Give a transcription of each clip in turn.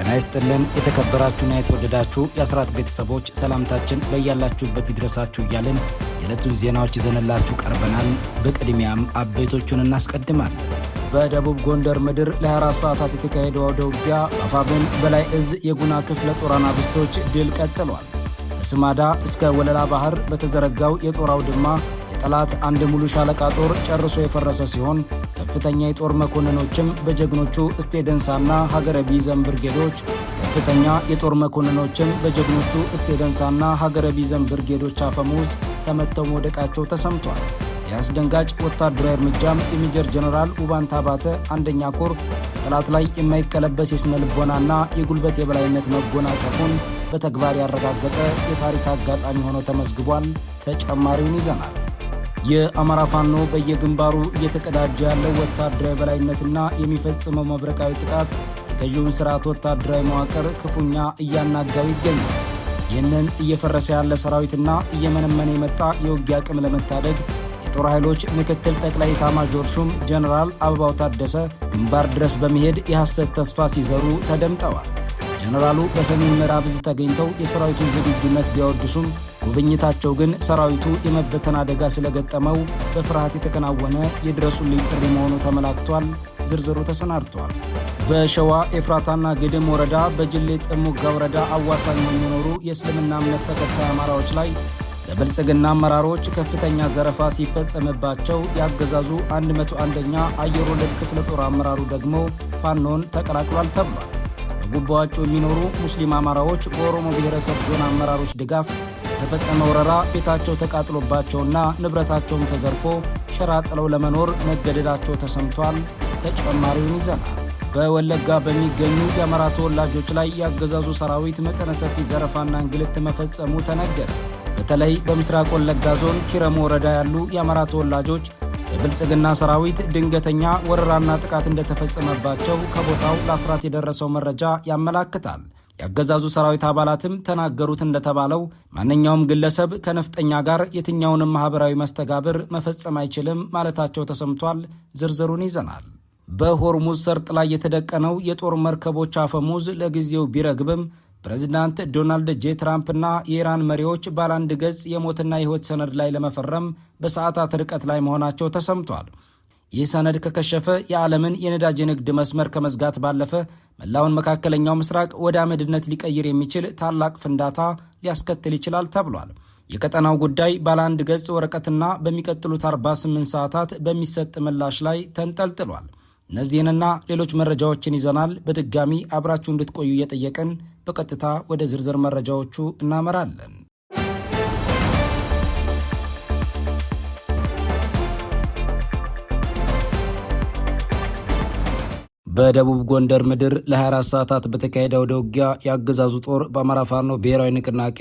ጤና ይስጥልን የተከበራችሁና የተወደዳችሁ የአስራት ቤተሰቦች ሰላምታችን በእያላችሁበት ይድረሳችሁ እያልን የዕለቱን ዜናዎች ይዘንላችሁ ቀርበናል። በቅድሚያም አበይቶቹን እናስቀድማለን። በደቡብ ጎንደር ምድር ለ24 ሰዓታት የተካሄደው አውደ ውጊያ በአፋብኃኝ በላይ እዝ የጉና ክፍለ ጦር አናብስቶች ድል ቀጥሏል። ከስማዳ እስከ ወለላ ባህር በተዘረጋው የጦር አውድማ የጠላት አንድ ሙሉ ሻለቃ ጦር ጨርሶ የፈረሰ ሲሆን ከፍተኛ የጦር መኮንኖችም በጀግኖቹ እስቴ ደንሳና ሀገረ ቢዘን ብርጌዶች ብርጌዶች አፈሙዝ ተመተው መውደቃቸው ተሰምቷል። የአስደንጋጭ ወታደራዊ እርምጃም የሜጀር ጀነራል ውባንታ ባተ አንደኛ ኮር በጠላት ላይ የማይቀለበስ የስነ ልቦናና የጉልበት የበላይነት መጎናጸፉን በተግባር ያረጋገጠ የታሪክ አጋጣሚ ሆኖ ተመዝግቧል። ተጨማሪውን ይዘናል። የአማራ ፋኖ በየግንባሩ እየተቀዳጀ ያለው ወታደራዊ በላይነትና የሚፈጽመው መብረቃዊ ጥቃት የገዢውን ስርዓት ወታደራዊ መዋቅር ክፉኛ እያናጋው ይገኛል። ይህንን እየፈረሰ ያለ ሰራዊትና እየመነመነ የመጣ የውጊያ አቅም ለመታደግ የጦር ኃይሎች ምክትል ጠቅላይ ኤታማዦር ሹም ጀነራል አበባው ታደሰ ግንባር ድረስ በመሄድ የሐሰት ተስፋ ሲዘሩ ተደምጠዋል። ጀነራሉ በሰሜን ምዕራብ ዕዝ ተገኝተው የሰራዊቱን ዝግጁነት ቢያወድሱም ጉብኝታቸው ግን ሰራዊቱ የመበተን አደጋ ስለገጠመው በፍርሃት የተከናወነ የድረሱልኝ ጥሪ መሆኑ ተመላክቷል። ዝርዝሩ ተሰናድቷል። በሸዋ ኤፍራታና ግድም ወረዳ በጅሌ ጥሙጋ ወረዳ አዋሳኝ የሚኖሩ የእስልምና እምነት ተከታይ አማራዎች ላይ በብልጽግና አመራሮች ከፍተኛ ዘረፋ ሲፈጸምባቸው ያገዛዙ 101ኛ አየር ወለድ ክፍለ ጦር አመራሩ ደግሞ ፋኖን ተቀላቅሏል ተብሏል። በጉባኤዎቹ የሚኖሩ ሙስሊም አማራዎች በኦሮሞ ብሔረሰብ ዞን አመራሮች ድጋፍ የተፈጸመ ወረራ ቤታቸው ተቃጥሎባቸውና ንብረታቸውም ተዘርፎ ሸራ ጥለው ለመኖር መገደዳቸው ተሰምቷል። ተጨማሪውን ይዘናል። በወለጋ በሚገኙ የአማራ ተወላጆች ላይ ያገዛዙ ሰራዊት መጠነ ሰፊ ዘረፋና እንግልት መፈጸሙ ተነገረ። በተለይ በምስራቅ ወለጋ ዞን ኪረሙ ወረዳ ያሉ የአማራ ተወላጆች የብልጽግና ሰራዊት ድንገተኛ ወረራና ጥቃት እንደተፈጸመባቸው ከቦታው ለአስራት የደረሰው መረጃ ያመላክታል። ያገዛዙ ሰራዊት አባላትም ተናገሩት እንደተባለው ማንኛውም ግለሰብ ከነፍጠኛ ጋር የትኛውንም ማህበራዊ መስተጋብር መፈጸም አይችልም ማለታቸው ተሰምቷል። ዝርዝሩን ይዘናል። በሆርሙዝ ሰርጥ ላይ የተደቀነው የጦር መርከቦች አፈሙዝ ለጊዜው ቢረግብም ፕሬዝዳንት ዶናልድ ጄ ትራምፕና የኢራን መሪዎች ባለአንድ ገጽ የሞትና የህይወት ሰነድ ላይ ለመፈረም በሰዓታት ርቀት ላይ መሆናቸው ተሰምቷል። ይህ ሰነድ ከከሸፈ የዓለምን የነዳጅ የንግድ መስመር ከመዝጋት ባለፈ መላውን መካከለኛው ምስራቅ ወደ አመድነት ሊቀይር የሚችል ታላቅ ፍንዳታ ሊያስከትል ይችላል ተብሏል። የቀጠናው ጉዳይ ባለአንድ ገጽ ወረቀትና በሚቀጥሉት 48 ሰዓታት በሚሰጥ ምላሽ ላይ ተንጠልጥሏል። እነዚህንና ሌሎች መረጃዎችን ይዘናል። በድጋሚ አብራችሁ እንድትቆዩ እየጠየቅን በቀጥታ ወደ ዝርዝር መረጃዎቹ እናመራለን። በደቡብ ጎንደር ምድር ለ24 ሰዓታት በተካሄደው አውደ ውጊያ የአገዛዙ ጦር በአማራ ፋኖ ብሔራዊ ንቅናቄ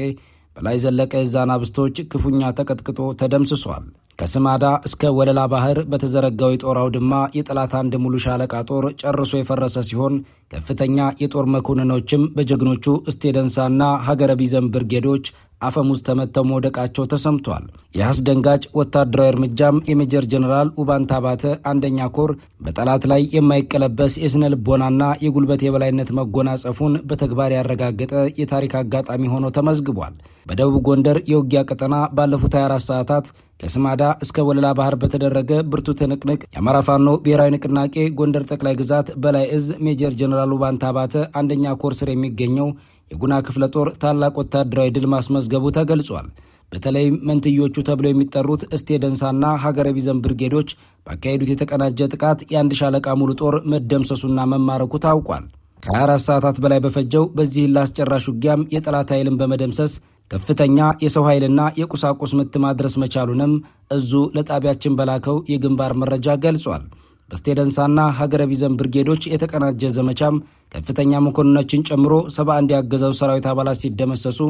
በላይ ዘለቀ ዕዝ አናብስቶች ክፉኛ ተቀጥቅጦ ተደምስሷል። ከስማዳ እስከ ወለላ ባህር በተዘረጋው የጦር አውድማ የጠላት አንድ ሙሉ ሻለቃ ጦር ጨርሶ የፈረሰ ሲሆን ከፍተኛ የጦር መኮንኖችም በጀግኖቹ እስቴ ደንሳና ሀገረ ቢዘን ብርጌዶች አፈሙዝ ተመተው መውደቃቸው ተሰምቷል። የአስደንጋጭ ወታደራዊ እርምጃም የሜጀር ጀነራል ውባንታ ባተ አንደኛ ኮር በጠላት ላይ የማይቀለበስ የስነ ልቦናና የጉልበት የበላይነት መጎናጸፉን በተግባር ያረጋገጠ የታሪክ አጋጣሚ ሆኖ ተመዝግቧል። በደቡብ ጎንደር የውጊያ ቀጠና ባለፉት 24 ሰዓታት ከስማዳ እስከ ወለላ ባህር በተደረገ ብርቱ ትንቅንቅ የአማራ ፋኖ ብሔራዊ ንቅናቄ ጎንደር ጠቅላይ ግዛት በላይ እዝ ሜጀር ጀነራል ውባንታ ባተ አንደኛ ኮር ስር የሚገኘው የጉና ክፍለ ጦር ታላቅ ወታደራዊ ድል ማስመዝገቡ ተገልጿል። በተለይም መንትዮቹ ተብለው የሚጠሩት እስቴ ደንሳና ሀገረ ቢዘን ብርጌዶች ባካሄዱት የተቀናጀ ጥቃት የአንድ ሻለቃ ሙሉ ጦር መደምሰሱና መማረኩ ታውቋል። ከ24 ሰዓታት በላይ በፈጀው በዚህ ላስጨራሽ ውጊያም የጠላት ኃይልን በመደምሰስ ከፍተኛ የሰው ኃይልና የቁሳቁስ ምት ማድረስ መቻሉንም እዙ ለጣቢያችን በላከው የግንባር መረጃ ገልጿል። በስቴ ደንሳና ሀገረ ቢዘን ብርጌዶች የተቀናጀ ዘመቻም ከፍተኛ መኮንኖችን ጨምሮ 71 ያገዛዙ ሰራዊት አባላት ሲደመሰሱ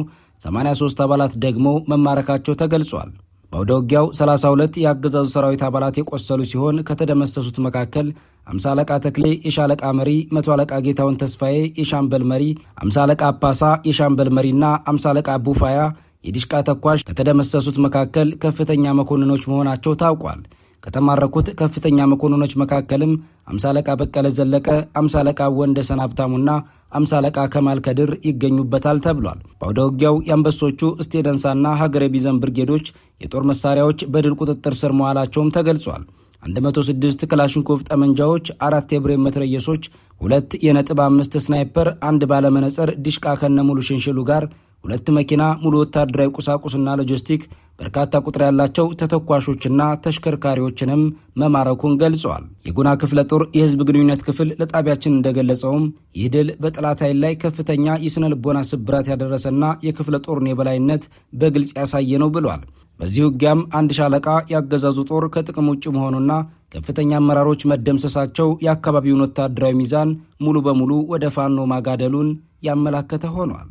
83 አባላት ደግሞ መማረካቸው ተገልጿል። በአውደ ውጊያው 32 ያገዛዙ ሰራዊት አባላት የቆሰሉ ሲሆን ከተደመሰሱት መካከል 50 አለቃ ተክሌ የሻለቃ መሪ፣ 100 አለቃ ጌታውን ተስፋዬ የሻምበል መሪ፣ 50 አለቃ አፓሳ የሻምበል መሪና 50 አለቃ ቡፋያ የዲሽቃ ተኳሽ ከተደመሰሱት መካከል ከፍተኛ መኮንኖች መሆናቸው ታውቋል። ከተማረኩት ከፍተኛ መኮንኖች መካከልም 50 አለቃ በቀለ ዘለቀ፣ 50 አለቃ ወንደሰን ሀብታሙና 50 አለቃ ከማል ከድር ይገኙበታል ተብሏል። በአውደ ውጊያው የአንበሶቹ እስቴደንሳና ሀገረ ቢዘን ብርጌዶች የጦር መሳሪያዎች በድል ቁጥጥር ስር መዋላቸውም ተገልጿል። 106 ክላሽንኮቭ ጠመንጃዎች፣ 4 የብሬን መትረየሶች፣ 2 የ.5 ስናይፐር፣ 1 ባለመነጽር ዲሽቃ ከነሙሉ ሽንሽሉ ጋር፣ 2 መኪና ሙሉ ወታደራዊ ቁሳቁስና ሎጂስቲክ፣ በርካታ ቁጥር ያላቸው ተተኳሾችና ተሽከርካሪዎችንም መማረኩን ገልጸዋል። የጉና ክፍለ ጦር የህዝብ ግንኙነት ክፍል ለጣቢያችን እንደገለጸውም ይህ ድል በጠላት ኃይል ላይ ከፍተኛ የስነ ልቦና ስብራት ያደረሰና የክፍለ ጦሩን የበላይነት በግልጽ ያሳየ ነው ብሏል። በዚህ ውጊያም 1 ሻለቃ ያገዛዙ ጦር ከጥቅም ውጭ መሆኑና ከፍተኛ አመራሮች መደምሰሳቸው የአካባቢውን ወታደራዊ ሚዛን ሙሉ በሙሉ ወደ ፋኖ ማጋደሉን ያመላከተ ሆኗል።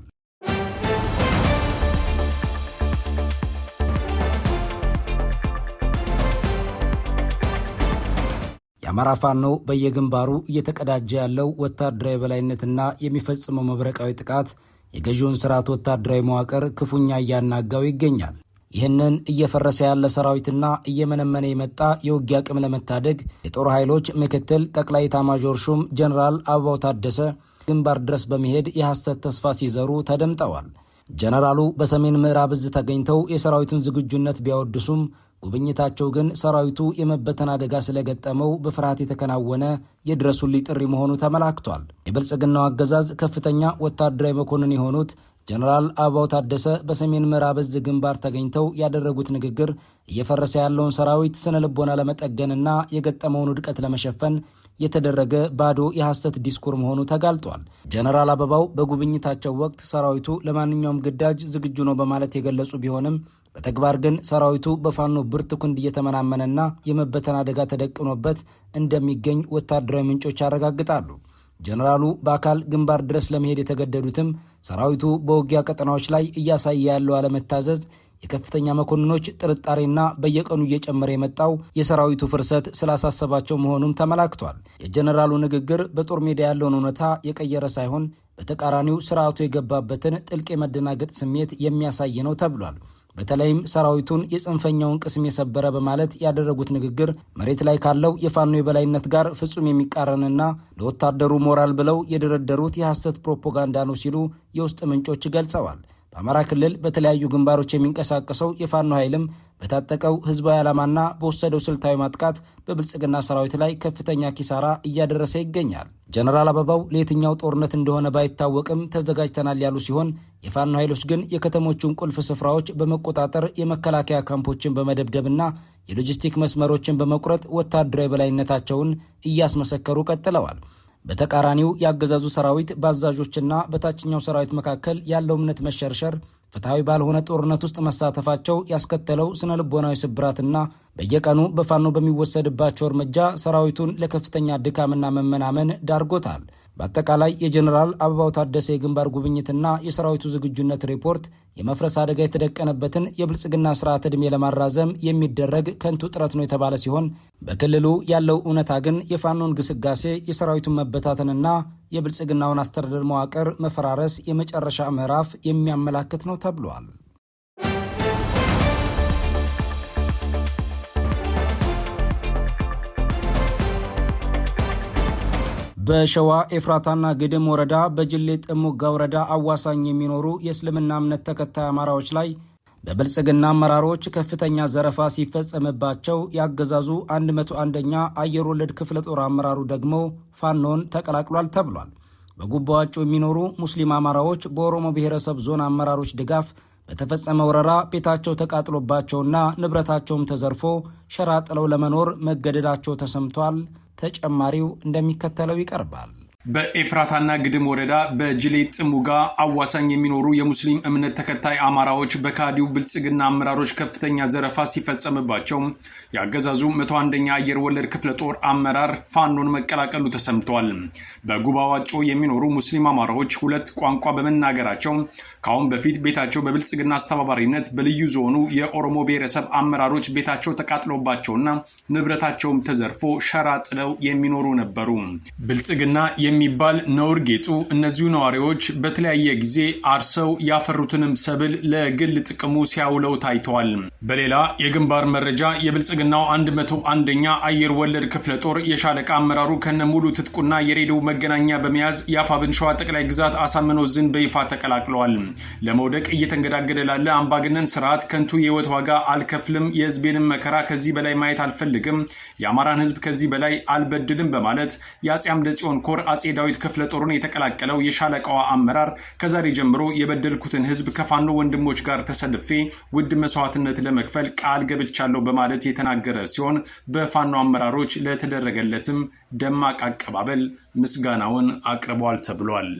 የአማራ ፋኖ በየግንባሩ እየተቀዳጀ ያለው ወታደራዊ የበላይነትና የሚፈጽመው መብረቃዊ ጥቃት የገዢውን ስርዓት ወታደራዊ መዋቅር ክፉኛ እያናጋው ይገኛል። ይህንን እየፈረሰ ያለ ሰራዊትና እየመነመነ የመጣ የውጊያ አቅም ለመታደግ የጦር ኃይሎች ምክትል ጠቅላይ ኤታማዦር ሹም ጀነራል አበባው ታደሰ ግንባር ድረስ በመሄድ የሐሰት ተስፋ ሲዘሩ ተደምጠዋል። ጀነራሉ በሰሜን ምዕራብ እዝ ተገኝተው የሰራዊቱን ዝግጁነት ቢያወድሱም ጉብኝታቸው ግን ሰራዊቱ የመበተን አደጋ ስለገጠመው በፍርሃት የተከናወነ የድረሱልኝ ጥሪ መሆኑ ተመላክቷል። የብልጽግናው አገዛዝ ከፍተኛ ወታደራዊ መኮንን የሆኑት ጀነራል አበባው ታደሰ በሰሜን ምዕራብ እዝ ግንባር ተገኝተው ያደረጉት ንግግር እየፈረሰ ያለውን ሰራዊት ስነ ልቦና ለመጠገንና የገጠመውን ውድቀት ለመሸፈን የተደረገ ባዶ የሐሰት ዲስኩር መሆኑ ተጋልጧል። ጀነራል አበባው በጉብኝታቸው ወቅት ሰራዊቱ ለማንኛውም ግዳጅ ዝግጁ ነው በማለት የገለጹ ቢሆንም በተግባር ግን ሰራዊቱ በፋኖ ብርቱ ክንድ እየተመናመነና የመበተን አደጋ ተደቅኖበት እንደሚገኝ ወታደራዊ ምንጮች ያረጋግጣሉ። ጀነራሉ በአካል ግንባር ድረስ ለመሄድ የተገደዱትም ሰራዊቱ በውጊያ ቀጠናዎች ላይ እያሳየ ያለው አለመታዘዝ፣ የከፍተኛ መኮንኖች ጥርጣሬና በየቀኑ እየጨመረ የመጣው የሰራዊቱ ፍርሰት ስላሳሰባቸው መሆኑም ተመላክቷል። የጀነራሉ ንግግር በጦር ሜዳ ያለውን እውነታ የቀየረ ሳይሆን በተቃራኒው ስርዓቱ የገባበትን ጥልቅ የመደናገጥ ስሜት የሚያሳይ ነው ተብሏል። በተለይም ሰራዊቱን የጽንፈኛውን ቅስም የሰበረ በማለት ያደረጉት ንግግር መሬት ላይ ካለው የፋኖ የበላይነት ጋር ፍጹም የሚቃረንና ለወታደሩ ሞራል ብለው የደረደሩት የሐሰት ፕሮፓጋንዳ ነው ሲሉ የውስጥ ምንጮች ገልጸዋል። በአማራ ክልል በተለያዩ ግንባሮች የሚንቀሳቀሰው የፋኖ ኃይልም በታጠቀው ህዝባዊ ዓላማና በወሰደው ስልታዊ ማጥቃት በብልጽግና ሰራዊት ላይ ከፍተኛ ኪሳራ እያደረሰ ይገኛል። ጀነራል አበባው ለየትኛው ጦርነት እንደሆነ ባይታወቅም ተዘጋጅተናል ያሉ ሲሆን የፋኖ ኃይሎች ግን የከተሞቹን ቁልፍ ስፍራዎች በመቆጣጠር የመከላከያ ካምፖችን በመደብደብና የሎጂስቲክ መስመሮችን በመቁረጥ ወታደራዊ በላይነታቸውን እያስመሰከሩ ቀጥለዋል። በተቃራኒው ያገዛዙ ሰራዊት በአዛዦችና በታችኛው ሰራዊት መካከል ያለው እምነት መሸርሸር ፍትሐዊ ባልሆነ ጦርነት ውስጥ መሳተፋቸው ያስከተለው ስነ ልቦናዊ ስብራትና በየቀኑ በፋኖ በሚወሰድባቸው እርምጃ ሰራዊቱን ለከፍተኛ ድካምና መመናመን ዳርጎታል። በአጠቃላይ የጀነራል አበባው ታደሰ የግንባር ጉብኝትና የሰራዊቱ ዝግጁነት ሪፖርት የመፍረስ አደጋ የተደቀነበትን የብልጽግና ስርዓት ዕድሜ ለማራዘም የሚደረግ ከንቱ ጥረት ነው የተባለ ሲሆን በክልሉ ያለው እውነታ ግን የፋኖን ግስጋሴ፣ የሰራዊቱን መበታተንና የብልጽግናውን አስተዳደር መዋቅር መፈራረስ የመጨረሻ ምዕራፍ የሚያመላክት ነው ተብሏል። በሸዋ ኤፍራታና ግድም ወረዳ በጅሌ ጥሙጋ ወረዳ አዋሳኝ የሚኖሩ የእስልምና እምነት ተከታይ አማራዎች ላይ በብልጽግና አመራሮች ከፍተኛ ዘረፋ ሲፈጸምባቸው ያገዛዙ 101ኛ አየር ወለድ ክፍለ ጦር አመራሩ ደግሞ ፋኖን ተቀላቅሏል ተብሏል። በጉባዋጮ የሚኖሩ ሙስሊም አማራዎች በኦሮሞ ብሔረሰብ ዞን አመራሮች ድጋፍ በተፈጸመ ወረራ ቤታቸው ተቃጥሎባቸውና ንብረታቸውም ተዘርፎ ሸራ ጥለው ለመኖር መገደዳቸው ተሰምቷል። ተጨማሪው እንደሚከተለው ይቀርባል። በኤፍራታና ግድም ወረዳ በጅሌ ጥሙጋ አዋሳኝ የሚኖሩ የሙስሊም እምነት ተከታይ አማራዎች በካዲው ብልጽግና አመራሮች ከፍተኛ ዘረፋ ሲፈጸምባቸው ያገዛዙ 101ኛ አየር ወለድ ክፍለ ጦር አመራር ፋኖን መቀላቀሉ ተሰምቷል። በጉባዋጮ የሚኖሩ ሙስሊም አማራዎች ሁለት ቋንቋ በመናገራቸው ካሁን በፊት ቤታቸው በብልጽግና አስተባባሪነት በልዩ ዞኑ የኦሮሞ ብሔረሰብ አመራሮች ቤታቸው ተቃጥሎባቸውና ንብረታቸውም ተዘርፎ ሸራ ጥለው የሚኖሩ ነበሩ። ብልጽግና የሚባል ነውር ጌጡ እነዚሁ ነዋሪዎች በተለያየ ጊዜ አርሰው ያፈሩትንም ሰብል ለግል ጥቅሙ ሲያውለው ታይተዋል። በሌላ የግንባር መረጃ የብልጽግናው 101ኛ አየር ወለድ ክፍለ ጦር የሻለቃ አመራሩ ከነሙሉ ትጥቁና የሬዲዮ መገናኛ በመያዝ የአፋብን ሸዋ ጠቅላይ ግዛት አሳምነው ዝን በይፋ ተቀላቅለዋል። ለመውደቅ እየተንገዳገደ ላለ አምባገነን ስርዓት ከንቱ የህይወት ዋጋ አልከፍልም፣ የህዝቤንም መከራ ከዚህ በላይ ማየት አልፈልግም፣ የአማራን ህዝብ ከዚህ በላይ አልበድልም በማለት የአጼ አምደ ጽዮን ኮር አጼ ዳዊት ክፍለ ጦርን የተቀላቀለው የሻለቃዋ አመራር ከዛሬ ጀምሮ የበደልኩትን ህዝብ ከፋኖ ወንድሞች ጋር ተሰልፌ ውድ መስዋዕትነት ለመክፈል ቃል ገብቻለሁ በማለት የተናገረ ሲሆን በፋኖ አመራሮች ለተደረገለትም ደማቅ አቀባበል ምስጋናውን አቅርቧል ተብሏል።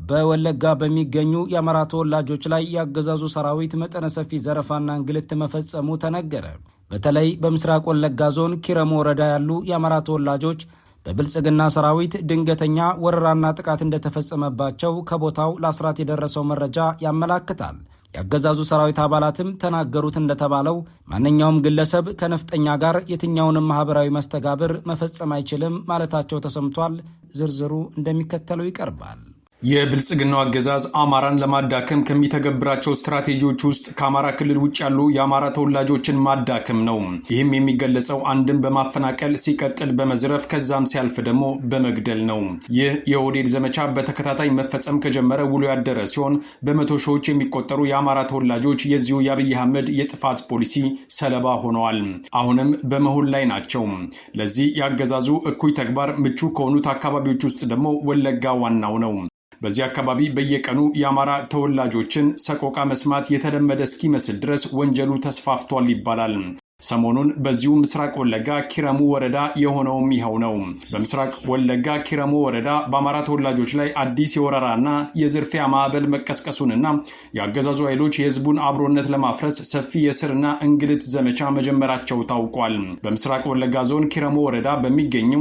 በወለጋ በሚገኙ የአማራ ተወላጆች ላይ ያገዛዙ ሰራዊት መጠነ ሰፊ ዘረፋና እንግልት መፈጸሙ ተነገረ። በተለይ በምስራቅ ወለጋ ዞን ኪረሙ ወረዳ ያሉ የአማራ ተወላጆች በብልጽግና ሰራዊት ድንገተኛ ወረራና ጥቃት እንደተፈጸመባቸው ከቦታው ለአስራት የደረሰው መረጃ ያመላክታል። ያገዛዙ ሰራዊት አባላትም ተናገሩት እንደተባለው ማንኛውም ግለሰብ ከነፍጠኛ ጋር የትኛውንም ማህበራዊ መስተጋብር መፈጸም አይችልም ማለታቸው ተሰምቷል። ዝርዝሩ እንደሚከተለው ይቀርባል። የብልጽግናው አገዛዝ አማራን ለማዳከም ከሚተገብራቸው ስትራቴጂዎች ውስጥ ከአማራ ክልል ውጭ ያሉ የአማራ ተወላጆችን ማዳከም ነው። ይህም የሚገለጸው አንድም በማፈናቀል ሲቀጥል በመዝረፍ ከዛም ሲያልፍ ደግሞ በመግደል ነው። ይህ የኦህዴድ ዘመቻ በተከታታይ መፈጸም ከጀመረ ውሎ ያደረ ሲሆን በመቶ ሺዎች የሚቆጠሩ የአማራ ተወላጆች የዚሁ የአብይ አህመድ የጥፋት ፖሊሲ ሰለባ ሆነዋል። አሁንም በመሆን ላይ ናቸው። ለዚህ የአገዛዙ እኩይ ተግባር ምቹ ከሆኑት አካባቢዎች ውስጥ ደግሞ ወለጋ ዋናው ነው። በዚህ አካባቢ በየቀኑ የአማራ ተወላጆችን ሰቆቃ መስማት የተለመደ እስኪመስል ድረስ ወንጀሉ ተስፋፍቷል ይባላል። ሰሞኑን በዚሁ ምስራቅ ወለጋ ኪረሙ ወረዳ የሆነውም ይኸው ነው። በምስራቅ ወለጋ ኪረሙ ወረዳ በአማራ ተወላጆች ላይ አዲስ የወረራና የዝርፊያ ማዕበል መቀስቀሱንና የአገዛዙ ኃይሎች የህዝቡን አብሮነት ለማፍረስ ሰፊ የስርና እንግልት ዘመቻ መጀመራቸው ታውቋል። በምስራቅ ወለጋ ዞን ኪረሙ ወረዳ በሚገኙ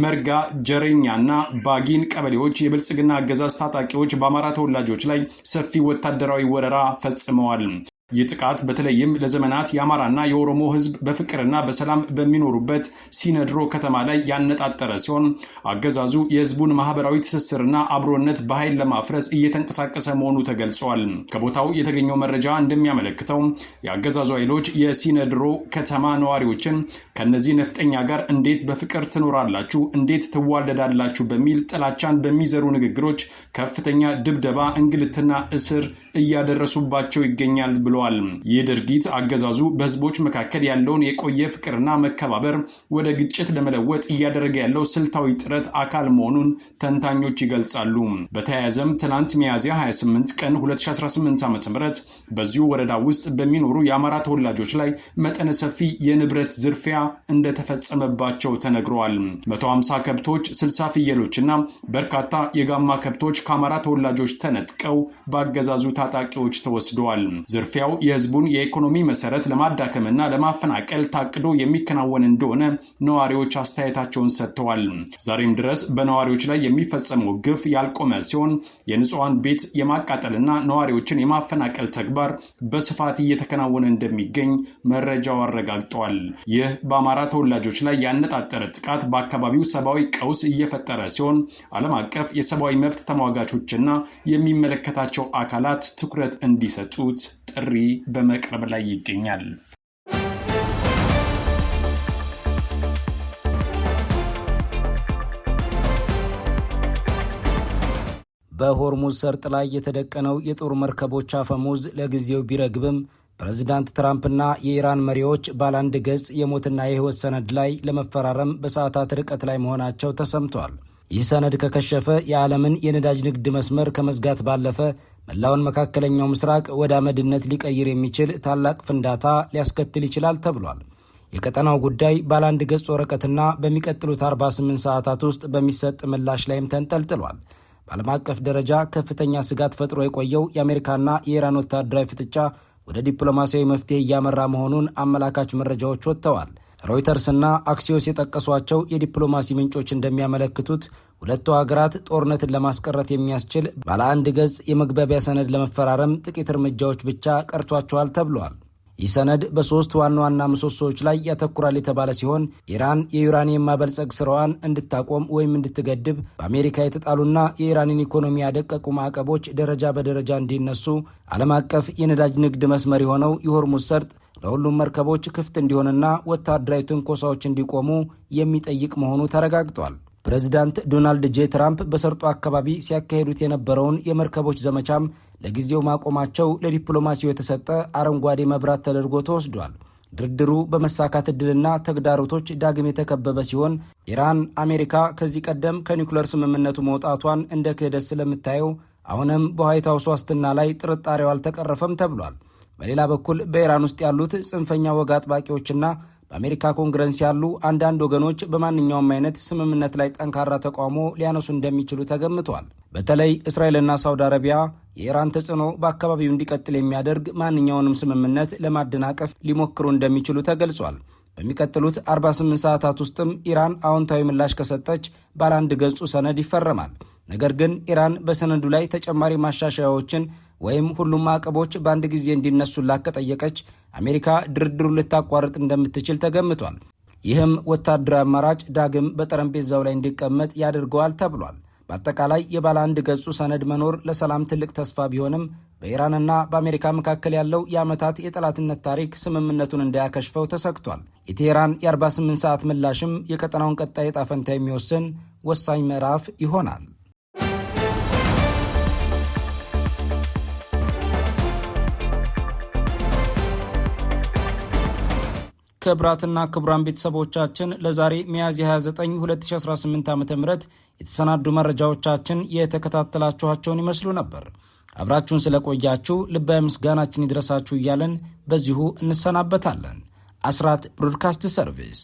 መርጋ፣ ጀረኛና ባጊን ቀበሌዎች የብልጽግና አገዛዝ ታጣቂዎች በአማራ ተወላጆች ላይ ሰፊ ወታደራዊ ወረራ ፈጽመዋል። ይህ ጥቃት በተለይም ለዘመናት የአማራና የኦሮሞ ህዝብ በፍቅርና በሰላም በሚኖሩበት ሲነድሮ ከተማ ላይ ያነጣጠረ ሲሆን አገዛዙ የህዝቡን ማህበራዊ ትስስርና አብሮነት በኃይል ለማፍረስ እየተንቀሳቀሰ መሆኑ ተገልጿል። ከቦታው የተገኘው መረጃ እንደሚያመለክተው የአገዛዙ ኃይሎች የሲነድሮ ከተማ ነዋሪዎችን ከነዚህ ነፍጠኛ ጋር እንዴት በፍቅር ትኖራላችሁ፣ እንዴት ትዋለዳላችሁ በሚል ጥላቻን በሚዘሩ ንግግሮች ከፍተኛ ድብደባ፣ እንግልትና እስር እያደረሱባቸው ይገኛል ብሏል። ይህ ድርጊት አገዛዙ በህዝቦች መካከል ያለውን የቆየ ፍቅርና መከባበር ወደ ግጭት ለመለወጥ እያደረገ ያለው ስልታዊ ጥረት አካል መሆኑን ተንታኞች ይገልጻሉ። በተያያዘም ትናንት ሚያዝያ 28 ቀን 2018 ዓ.ም በዚሁ ወረዳ ውስጥ በሚኖሩ የአማራ ተወላጆች ላይ መጠነ ሰፊ የንብረት ዝርፊያ እንደተፈጸመባቸው ተነግረዋል። 150 ከብቶች፣ 60 ፍየሎችና በርካታ የጋማ ከብቶች ከአማራ ተወላጆች ተነጥቀው በአገዛዙ ታጣቂዎች ተወስደዋል። ዝርፊያው የህዝቡን የኢኮኖሚ መሰረት ለማዳከምና ለማፈናቀል ታቅዶ የሚከናወን እንደሆነ ነዋሪዎች አስተያየታቸውን ሰጥተዋል። ዛሬም ድረስ በነዋሪዎች ላይ የሚፈጸመው ግፍ ያልቆመ ሲሆን የንጹሃን ቤት የማቃጠልና ነዋሪዎችን የማፈናቀል ተግባር በስፋት እየተከናወነ እንደሚገኝ መረጃው አረጋግጧል። ይህ በአማራ ተወላጆች ላይ ያነጣጠረ ጥቃት በአካባቢው ሰብአዊ ቀውስ እየፈጠረ ሲሆን ዓለም አቀፍ የሰብአዊ መብት ተሟጋቾችና የሚመለከታቸው አካላት ትኩረት እንዲሰጡት ጥሪ በመቅረብ ላይ ይገኛል። በሆርሙዝ ሰርጥ ላይ የተደቀነው የጦር መርከቦች አፈሙዝ ለጊዜው ቢረግብም ፕሬዚዳንት ትራምፕና የኢራን መሪዎች ባለአንድ ገጽ የሞትና የህይወት ሰነድ ላይ ለመፈራረም በሰዓታት ርቀት ላይ መሆናቸው ተሰምቷል። ይህ ሰነድ ከከሸፈ የዓለምን የነዳጅ ንግድ መስመር ከመዝጋት ባለፈ መላውን መካከለኛው ምስራቅ ወደ አመድነት ሊቀይር የሚችል ታላቅ ፍንዳታ ሊያስከትል ይችላል ተብሏል። የቀጠናው ጉዳይ ባለአንድ ገጽ ወረቀትና በሚቀጥሉት 48 ሰዓታት ውስጥ በሚሰጥ ምላሽ ላይም ተንጠልጥሏል። በዓለም አቀፍ ደረጃ ከፍተኛ ስጋት ፈጥሮ የቆየው የአሜሪካና የኢራን ወታደራዊ ፍጥጫ ወደ ዲፕሎማሲያዊ መፍትሄ እያመራ መሆኑን አመላካች መረጃዎች ወጥተዋል። ሮይተርስና አክሲዮስ የጠቀሷቸው የዲፕሎማሲ ምንጮች እንደሚያመለክቱት ሁለቱ ሀገራት ጦርነትን ለማስቀረት የሚያስችል ባለ አንድ ገጽ የመግባቢያ ሰነድ ለመፈራረም ጥቂት እርምጃዎች ብቻ ቀርቷቸዋል ተብሏል። ይህ ሰነድ በሶስት ዋና ዋና ምሰሶዎች ላይ ያተኩራል የተባለ ሲሆን ኢራን የዩራኒየም ማበልጸግ ስራዋን እንድታቆም ወይም እንድትገድብ፣ በአሜሪካ የተጣሉና የኢራንን ኢኮኖሚ ያደቀቁ ማዕቀቦች ደረጃ በደረጃ እንዲነሱ፣ ዓለም አቀፍ የነዳጅ ንግድ መስመር የሆነው የሆርሙዝ ሰርጥ ለሁሉም መርከቦች ክፍት እንዲሆንና ወታደራዊ ትንኮሳዎች እንዲቆሙ የሚጠይቅ መሆኑ ተረጋግጧል። ፕሬዚዳንት ዶናልድ ጄ ትራምፕ በሰርጡ አካባቢ ሲያካሄዱት የነበረውን የመርከቦች ዘመቻም ለጊዜው ማቆማቸው ለዲፕሎማሲው የተሰጠ አረንጓዴ መብራት ተደርጎ ተወስዷል። ድርድሩ በመሳካት ዕድልና ተግዳሮቶች ዳግም የተከበበ ሲሆን ኢራን አሜሪካ ከዚህ ቀደም ከኒውክለር ስምምነቱ መውጣቷን እንደ ክህደት ስለምታየው አሁንም በዋይት ሀውስ ዋስትና ላይ ጥርጣሬው አልተቀረፈም ተብሏል። በሌላ በኩል በኢራን ውስጥ ያሉት ጽንፈኛ ወግ አጥባቂዎችና በአሜሪካ ኮንግረስ ያሉ አንዳንድ ወገኖች በማንኛውም አይነት ስምምነት ላይ ጠንካራ ተቃውሞ ሊያነሱ እንደሚችሉ ተገምቷል። በተለይ እስራኤልና ሳውዲ አረቢያ የኢራን ተጽዕኖ በአካባቢው እንዲቀጥል የሚያደርግ ማንኛውንም ስምምነት ለማደናቀፍ ሊሞክሩ እንደሚችሉ ተገልጿል። በሚቀጥሉት 48 ሰዓታት ውስጥም ኢራን አዎንታዊ ምላሽ ከሰጠች ባለ አንድ ገጹ ሰነድ ይፈረማል። ነገር ግን ኢራን በሰነዱ ላይ ተጨማሪ ማሻሻያዎችን ወይም ሁሉም ማዕቀቦች በአንድ ጊዜ እንዲነሱላት ከጠየቀች አሜሪካ ድርድሩን ልታቋርጥ እንደምትችል ተገምቷል። ይህም ወታደራዊ አማራጭ ዳግም በጠረጴዛው ላይ እንዲቀመጥ ያደርገዋል ተብሏል። በአጠቃላይ የባለ አንድ ገጹ ሰነድ መኖር ለሰላም ትልቅ ተስፋ ቢሆንም በኢራንና በአሜሪካ መካከል ያለው የዓመታት የጠላትነት ታሪክ ስምምነቱን እንዳያከሽፈው ተሰግቷል። የቴህራን የ48 ሰዓት ምላሽም የቀጠናውን ቀጣይ ዕጣ ፈንታ የሚወስን ወሳኝ ምዕራፍ ይሆናል። ክቡራትና ክቡራን ቤተሰቦቻችን ለዛሬ ሚያዝያ 29 2018 ዓ.ም የተሰናዱ መረጃዎቻችን የተከታተላችኋቸውን ይመስሉ ነበር። አብራችሁን ስለቆያችሁ ልባዊ ምስጋናችን ይድረሳችሁ እያለን በዚሁ እንሰናበታለን። አስራት ብሮድካስት ሰርቪስ